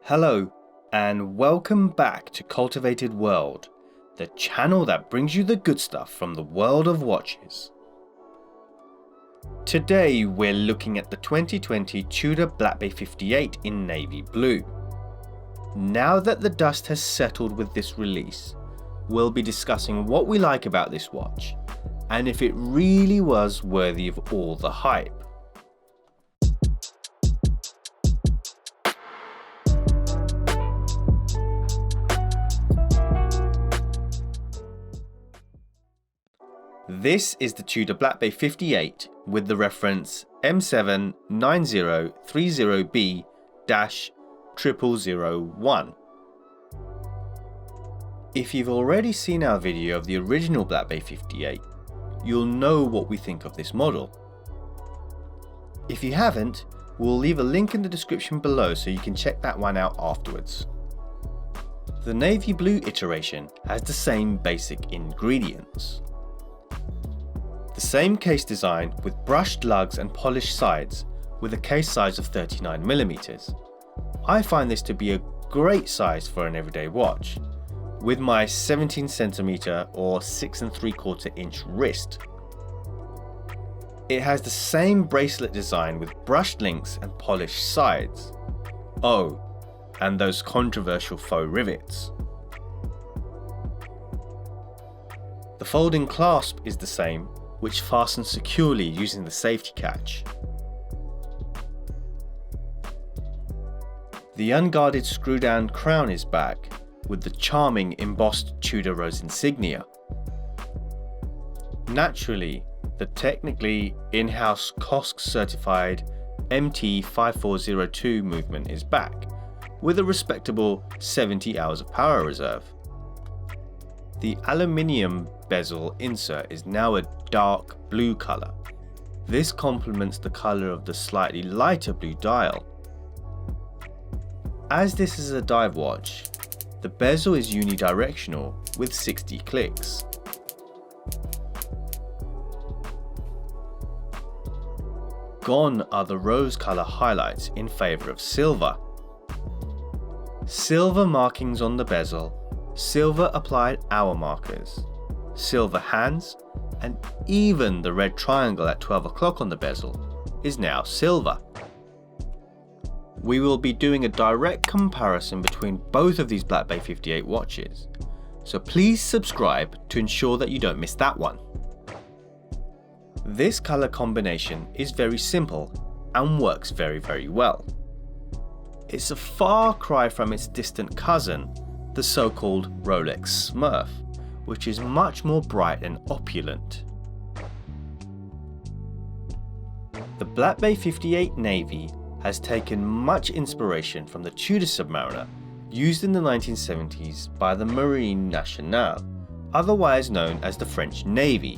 Hello, and welcome back to Cultivated World, the channel that brings you the good stuff from the world of watches. Today we're looking at the 2020 Tudor Black Bay 58 in navy blue. Now that the dust has settled with this release, we'll be discussing what we like about this watch, and if it really was worthy of all the hype. This is the Tudor Black Bay 58 with the reference M79030B-0001. If you've already seen our video of the original Black Bay 58, you'll know what we think of this model. If you haven't, we'll leave a link in the description below so you can check that one out afterwards. The navy blue iteration has the same basic ingredients. The same case design with brushed lugs and polished sides with a case size of 39mm. I find this to be a great size for an everyday watch, with my 17cm or 6 3/4 inch wrist. It has the same bracelet design with brushed links and polished sides. Oh, and those controversial faux rivets. The folding clasp is the same, which fastens securely using the safety catch. The unguarded screw-down crown is back, with the charming embossed Tudor rose insignia. Naturally, the technically in-house COSC certified MT5402 movement is back, with a respectable 70 hours of power reserve. The aluminium bezel insert is now a dark blue colour. This complements the colour of the slightly lighter blue dial. As this is a dive watch, the bezel is unidirectional with 60 clicks. Gone are the rose colour highlights in favour of silver. Silver markings on the bezel, silver applied hour markers, silver hands, and even the red triangle at 12 o'clock on the bezel is now silver. We will be doing a direct comparison between both of these Black Bay 58 watches, so please subscribe to ensure that you don't miss that one. This colour combination is very simple and works very well. It's a far cry from its distant cousin, the so-called Rolex Smurf, which is much more bright and opulent. The Black Bay 58 Navy has taken much inspiration from the Tudor Submariner used in the 1970s by the Marine Nationale, otherwise known as the French Navy.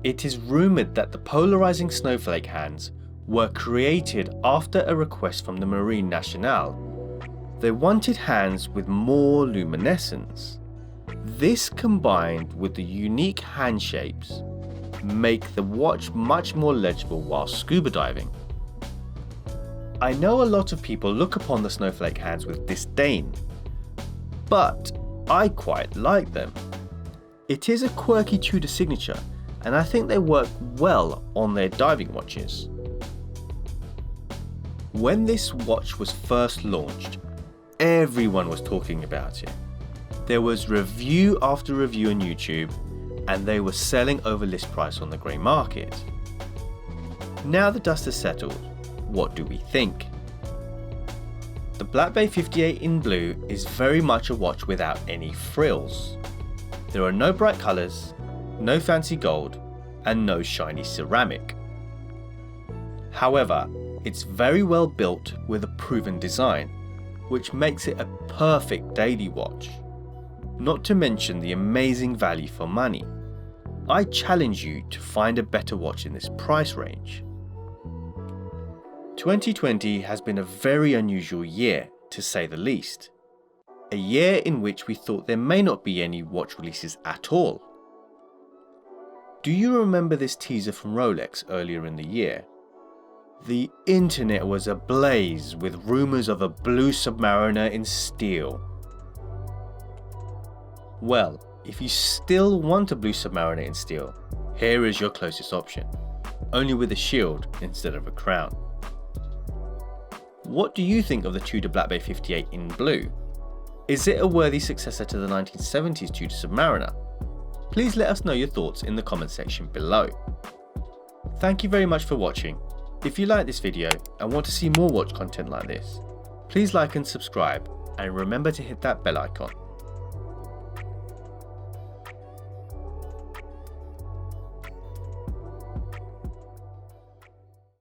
It is rumoured that the polarising snowflake hands were created after a request from the Marine Nationale. They wanted hands with more luminescence. This combined with the unique hand shapes make the watch much more legible while scuba diving. I know a lot of people look upon the snowflake hands with disdain, but I quite like them. It is a quirky Tudor signature, and I think they work well on their diving watches. When this watch was first launched, everyone was talking about it. There was review after review on YouTube, and they were selling over list price on the grey market. Now the dust has settled, what do we think? The Black Bay 58 in blue is very much a watch without any frills. There are no bright colours, no fancy gold, and no shiny ceramic. However, it's very well built with a proven design, which makes it a perfect daily watch. Not to mention the amazing value for money. I challenge you to find a better watch in this price range. 2020 has been a very unusual year, to say the least. A year in which we thought there may not be any watch releases at all. Do you remember this teaser from Rolex earlier in the year? The internet was ablaze with rumours of a blue Submariner in steel. Well, if you still want a blue Submariner in steel, here is your closest option, only with a shield instead of a crown. What do you think of the Tudor Black Bay 58 in blue? Is it a worthy successor to the 1970s Tudor Submariner? Please let us know your thoughts in the comment section below. Thank you very much for watching. If you like this video and want to see more watch content like this, please like and subscribe, and remember to hit that bell icon.